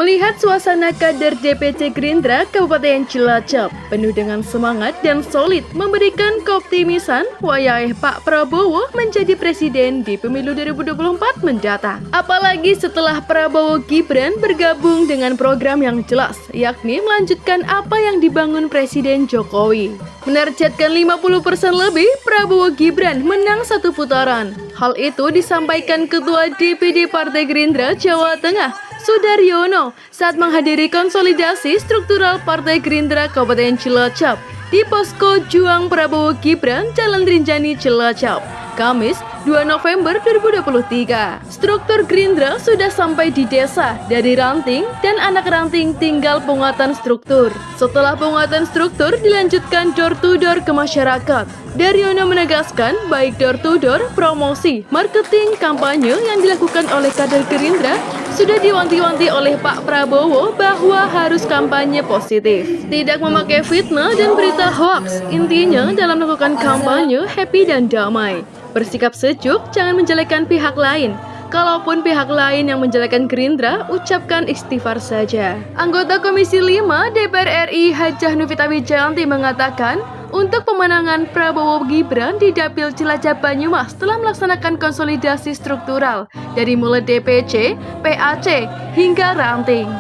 Melihat suasana kader DPC Gerindra Kabupaten Cilacap penuh dengan semangat dan solid memberikan keoptimisan wayah Pak Prabowo menjadi presiden di pemilu 2024 mendatang. Apalagi setelah Prabowo Gibran bergabung dengan program yang jelas, yakni melanjutkan apa yang dibangun Presiden Jokowi. Menargetkan 50% lebih, Prabowo Gibran menang satu putaran. Hal itu disampaikan Ketua DPD Partai Gerindra Jawa Tengah, Sudaryono, saat menghadiri konsolidasi struktural Partai Gerindra Kabupaten Cilacap di Posko Juang Prabowo Gibran, Jalan Rinjani, Cilacap, Kamis 2 November 2023. Struktur Gerindra sudah sampai di desa, dari ranting dan anak ranting tinggal penguatan struktur. Setelah penguatan struktur dilanjutkan door to door ke masyarakat. Daryono menegaskan baik door to door, promosi, marketing, kampanye yang dilakukan oleh kader Gerindra sudah diwanti-wanti oleh Pak Prabowo bahwa harus kampanye positif, tidak memakai fitnah dan berita hoax. Intinya dalam melakukan kampanye happy dan damai, bersikap sejuk, jangan menjelekkan pihak lain. Kalaupun pihak lain yang menjelekkan Gerindra, ucapkan istighfar saja. Anggota Komisi 5 DPR RI Hajah Novita Wijayanti mengatakan, untuk pemenangan Prabowo Gibran di Dapil Cilacap Banyumas telah melaksanakan konsolidasi struktural dari mulai DPC, PAC, hingga ranting.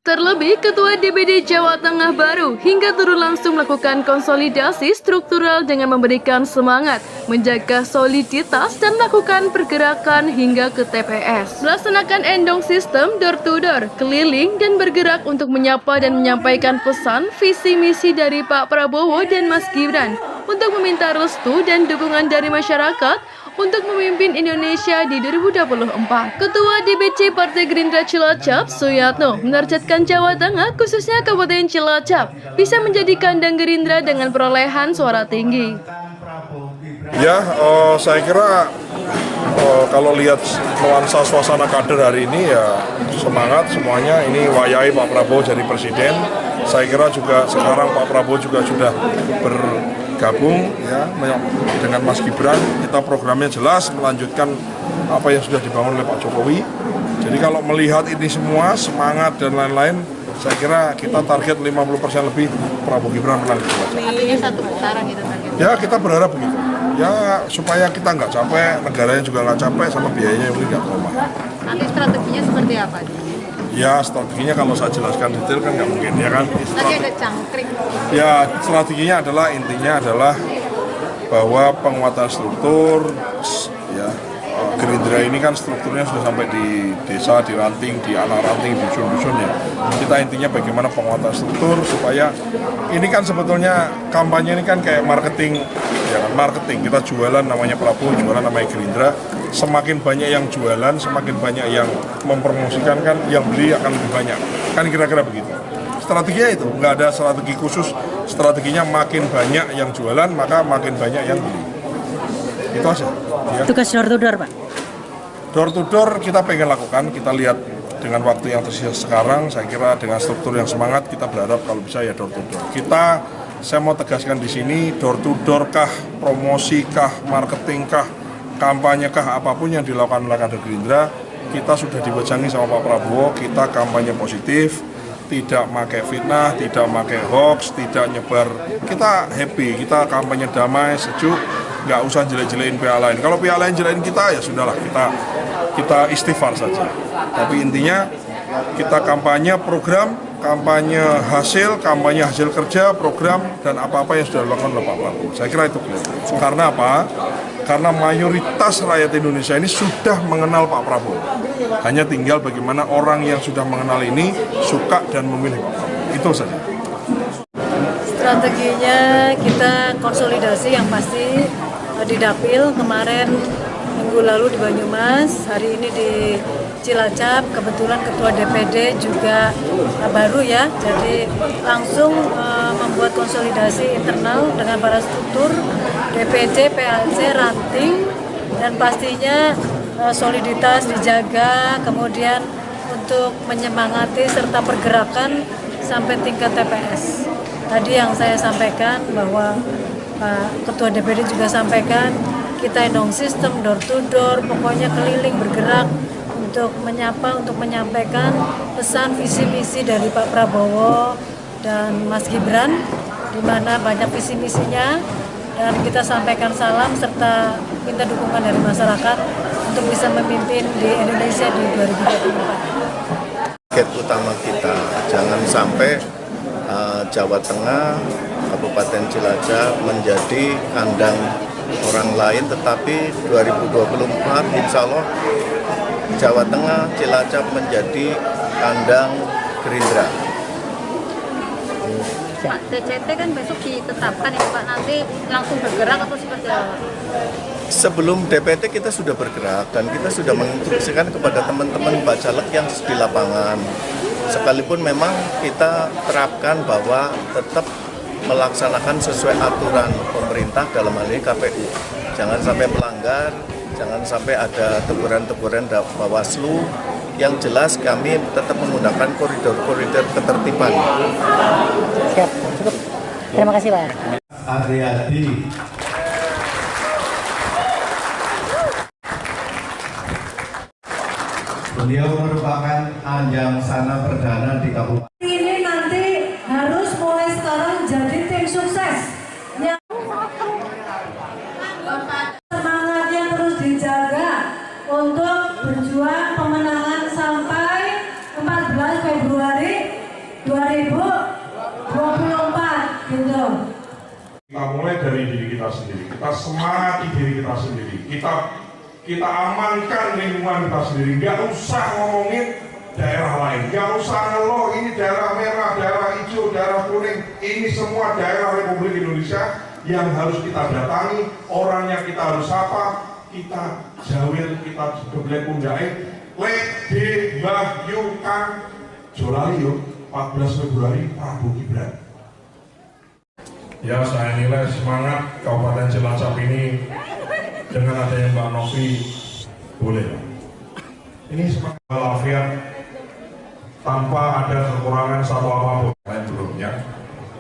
Terlebih, Ketua DPD Jawa Tengah baru hingga turun langsung melakukan konsolidasi struktural dengan memberikan semangat, menjaga soliditas dan melakukan pergerakan hingga ke TPS. Melaksanakan endong sistem door to door, keliling dan bergerak untuk menyapa dan menyampaikan pesan visi misi dari Pak Prabowo dan Mas Gibran untuk meminta restu dan dukungan dari masyarakat untuk memimpin Indonesia di 2024. Ketua DPC Partai Gerindra Cilacap, Suyatno, menargetkan Jawa Tengah, khususnya Kabupaten Cilacap, bisa menjadi kandang Gerindra dengan perolehan suara tinggi. Ya, saya kira kalau lihat nuansa suasana kader hari ini ya semangat semuanya. Ini wayai Pak Prabowo jadi presiden. Saya kira juga sekarang Pak Prabowo juga sudah bergabung ya dengan Mas Gibran. Kita programnya jelas melanjutkan apa yang sudah dibangun oleh Pak Jokowi. Jadi kalau melihat ini semua semangat dan lain-lain, saya kira kita target 50% lebih Prabowo Gibran menang. Artinya satu putaran gitu target. Ya kita berharap begitu. Ya supaya kita nggak capek, negaranya juga nggak capek, sama biayanya mungkin nggak terlalu mahal. Nanti strateginya seperti apa? Ya strateginya kalau saya jelaskan detail kan nggak mungkin ya kan. Tadi ada cangkrik. Ya strateginya adalah intinya adalah bahwa penguatan struktur ya. Gerindra ini kan strukturnya sudah sampai di desa, di ranting, di anak ranting, di dusun-dusun ya. Kita intinya bagaimana penguatan struktur supaya ini kan sebetulnya kampanye ini kan kayak marketing, ya kan, marketing. Kita jualan namanya Prabowo, jualan namanya Gerindra. Semakin banyak yang jualan, semakin banyak yang mempromosikan kan, yang beli akan lebih banyak. Kan kira-kira begitu. Strateginya itu, nggak ada strategi khusus. Strateginya makin banyak yang jualan, maka makin banyak yang beli. Itu aja. Ya. Tugas door to door, Pak? Door to door kita pengen lakukan, kita lihat dengan waktu yang tersisa sekarang, saya kira dengan struktur yang semangat, kita berharap kalau bisa ya door to door. Saya mau tegaskan di sini, door to door kah, promosi kah, marketing kah, kampanye kah, apapun yang dilakukan oleh kader Gerindra, kita sudah diwejangi sama Pak Prabowo, kita kampanye positif, tidak pakai fitnah, tidak pakai hoax, tidak nyebar. Kita happy, kita kampanye damai, sejuk, nggak usah jelek-jelekin pihak lain. Kalau pihak lain jelekin kita, ya sudahlah, kita istighfar saja. Tapi intinya kita kampanye program, kampanye hasil kerja, program, dan apa-apa yang sudah dilakukan oleh Pak Prabowo. Saya kira itu clear. Karena apa? Karena mayoritas rakyat Indonesia ini sudah mengenal Pak Prabowo. Hanya tinggal bagaimana orang yang sudah mengenal ini suka dan memilih Pak Prabowo. Itu saja. Strateginya kita konsolidasi yang pasti di Dapil, kemarin minggu lalu di Banyumas, hari ini di Cilacap. Kebetulan Ketua DPD juga baru ya, jadi langsung membuat konsolidasi internal dengan para struktur DPC, PAC, ranting, dan pastinya soliditas dijaga, kemudian untuk menyemangati serta pergerakan sampai tingkat TPS. Tadi yang saya sampaikan bahwa Pak Ketua DPD juga sampaikan kita endong sistem door to door, pokoknya keliling bergerak untuk menyapa, untuk menyampaikan pesan visi misi dari Pak Prabowo dan Mas Gibran, di mana banyak visi misinya, dan kita sampaikan salam serta minta dukungan dari masyarakat untuk bisa memimpin di Indonesia di 2024. Target utama kita jangan sampai Jawa Tengah, Kabupaten Cilacap menjadi kandang orang lain, tetapi 2024 insya Allah Jawa Tengah, Cilacap menjadi kandang Gerindra. Pak, DCT kan besok ditetapkan ya Pak, nanti langsung bergerak atau seperti apa? Sebelum DPT kita sudah bergerak dan kita sudah menginstruksikan kepada teman-teman bacalek yang di lapangan. Sekalipun memang kita terapkan bahwa tetap melaksanakan sesuai aturan pemerintah dalam hal ini KPU. Jangan sampai melanggar, jangan sampai ada teguran-teguran Bawaslu. Yang jelas kami tetap menggunakan koridor-koridor ketertiban. Siap, cukup. Terima kasih Pak. Ariadi. Beliau merupakan anjang sana perdana di Kabupaten. Ini nanti harus mulai sekarang jadi tim sukses. Semangatnya terus dijaga untuk berjuang pemenangan sampai 14 Februari 2024 gitu. Kita mulai dari diri kita sendiri, kita semangati diri kita sendiri, kita amankan lingkungan kita sendiri, nggak usah ngomongin daerah lain, nggak usah ngeluh ini daerah merah, daerah hijau, daerah kuning, ini semua daerah Republik Indonesia yang harus kita datangi, orangnya kita harus sapa, kita jawil, kita geblek pundake, lek di Mbah Yukan Jolali yuk 14 Februari Prabowo Gibran. Ya, saya nilai semangat Kabupaten Cilacap ini dengan adanya Mbak Novi boleh. Ini semangat walafiat tanpa ada kekurangan satu apapun. Lain belum ya.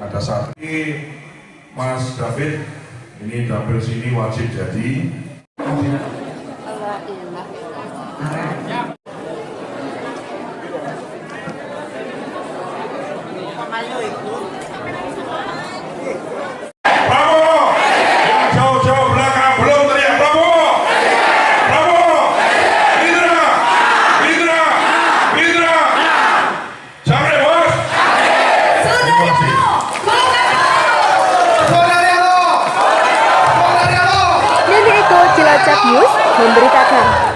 Ada saat ini Mas David, ini dapil sini wajib jadi. Cilacap News memberitakan.